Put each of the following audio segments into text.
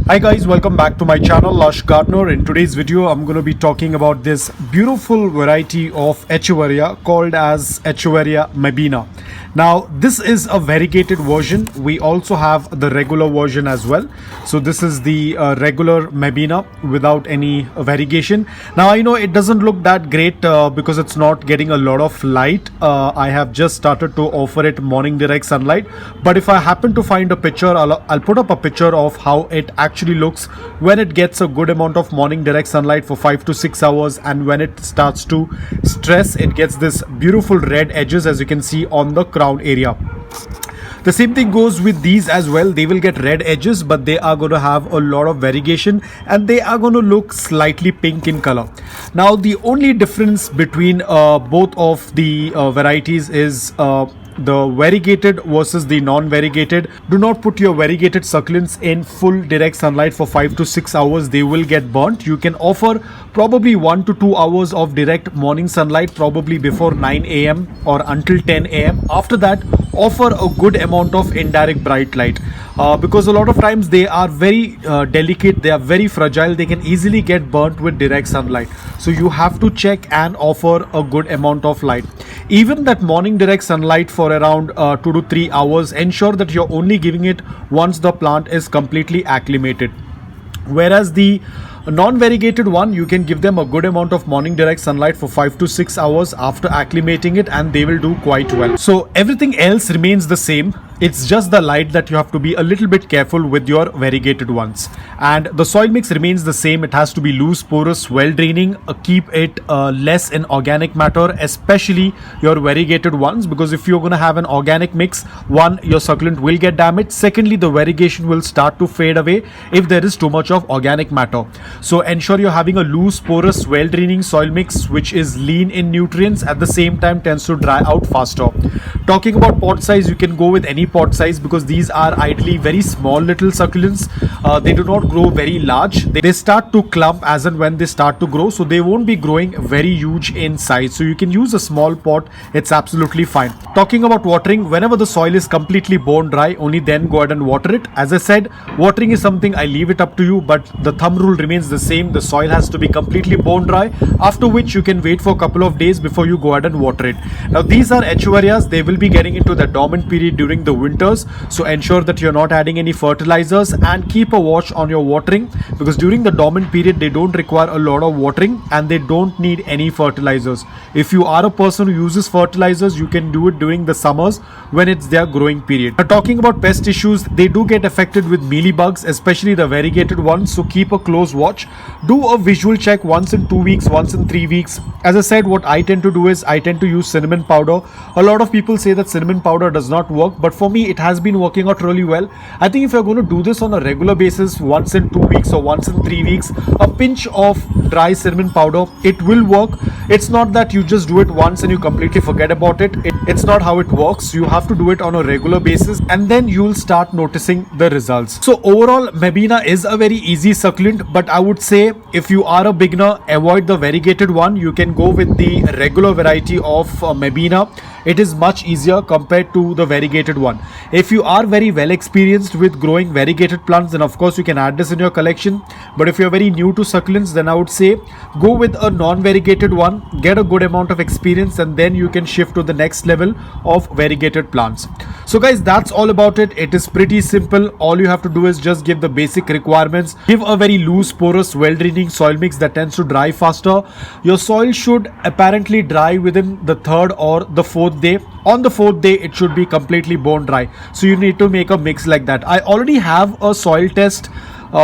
Hi guys, welcome back to my channel Lush Gardener. In today's video I'm going to be talking about this beautiful variety of Echeveria called as Echeveria Mebina. Now this is a variegated version. We also have the regular version as well. So this is the regular Mebina without any variegation. Now I know it doesn't look that great because it's not getting a lot of light. I have just started to offer it morning direct sunlight, but if I happen to find a picture, I'll put up a picture of how it actually looks when it gets a good amount of morning direct sunlight for 5 to 6 hours, and when it starts to stress, it gets this beautiful red edges as you can see on the crown area. The same thing goes with these as well. They will get red edges, but they are going to have a lot of variegation and they are going to look slightly pink in color. Now the only difference between both of the varieties is the variegated versus the non-variegated. Do not put your variegated succulents in full direct sunlight for 5 to 6 hours. They will get burnt. You can offer probably 1 to 2 hours of direct morning sunlight, probably before 9 a.m. or until 10 a.m. After that, offer a good amount of indirect bright light because a lot of times they are very delicate, they are very fragile, they can easily get burnt with direct sunlight. So you have to check and offer a good amount of light. Even that morning direct sunlight for around 2 to 3 hours, ensure that you're only giving it once the plant is completely acclimated. Whereas the non-variegated one, you can give them a good amount of morning direct sunlight for 5 to 6 hours after acclimating it and they will do quite well. So everything else remains the same. It's just the light that you have to be a little bit careful with your variegated ones. And the soil mix remains the same. It has to be loose, porous, well draining. Keep it less in organic matter, especially your variegated ones, because if you're going to have an organic mix, one, your succulent will get damaged. Secondly, the variegation will start to fade away if there is too much of organic matter. So ensure you're having a loose, porous, well draining soil mix which is lean in nutrients, at the same time tends to dry out faster. Talking about pot size, you can go with any pot size because these are ideally very small little succulents. They do not grow very large. They start to clump as and when they start to grow, so they won't be growing very huge in size. So you can use a small pot, it's absolutely fine. Talking about watering, whenever the soil is completely bone dry, only then go ahead and water it. As I said, watering is something I leave it up to you, but the thumb rule remains the same. The soil has to be completely bone dry, after which you can wait for a couple of days before you go ahead and water it. Now these are Echeverias. They will be getting into the dormant period during the winters, so ensure that you're not adding any fertilizers and keep a watch on your watering, because during the dormant period they don't require a lot of watering and they don't need any fertilizers. If you are a person who uses fertilizers, you can do it during the summers when it's their growing period. Now talking about pest issues, they do get affected with mealybugs, especially the variegated ones, so keep a close watch. Do a visual check once in 2 weeks, once in 3 weeks. As I said, what I tend to do is I tend to use cinnamon powder. A lot of people say that cinnamon powder does not work, but for me it has been working out really well. I think if you're going to do this on a regular basis, once in 2 weeks or once in 3 weeks, a pinch of dry cinnamon powder, it will work. It's not that you just do it once and you completely forget about it. It's not how it works. You have to do it on a regular basis and then you'll start noticing the results. So overall, Mebina is a very easy succulent, but I would say if you are a beginner, avoid the variegated one. You can go with the regular variety of Mebina. It is much easier compared to the variegated one. If you are very well experienced with growing variegated plants, then of course you can add this in your collection. But if you're very new to succulents, then I would say go with a non-variegated one, get a good amount of experience, and then you can shift to the next level of variegated plants. So guys, that's all about it. It is pretty simple. All you have to do is just give the basic requirements. Give a very loose, porous, well-draining soil mix that tends to dry faster. Your soil should apparently dry within the 3rd or the 4th day. On the 4th day, it should be completely bone dry. So you need to make a mix like that. I already have a soil test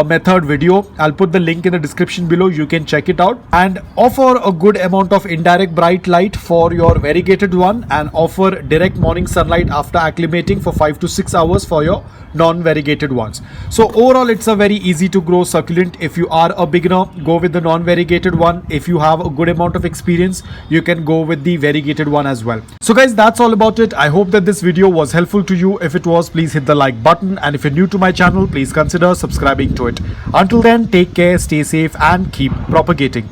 method video. I'll put the link in the description below. You can check it out and offer a good amount of indirect bright light for your variegated one and offer direct morning sunlight after acclimating for 5 to 6 hours for your non-variegated ones. So overall, it's a very easy to grow succulent. If you are a beginner, go with the non-variegated one. If you have a good amount of experience, you can go with the variegated one as well. So guys, that's all about it. I hope that this video was helpful to you. If it was, please hit the like button, and if you're new to my channel, please consider subscribing to it. Until then, take care, stay safe and keep propagating.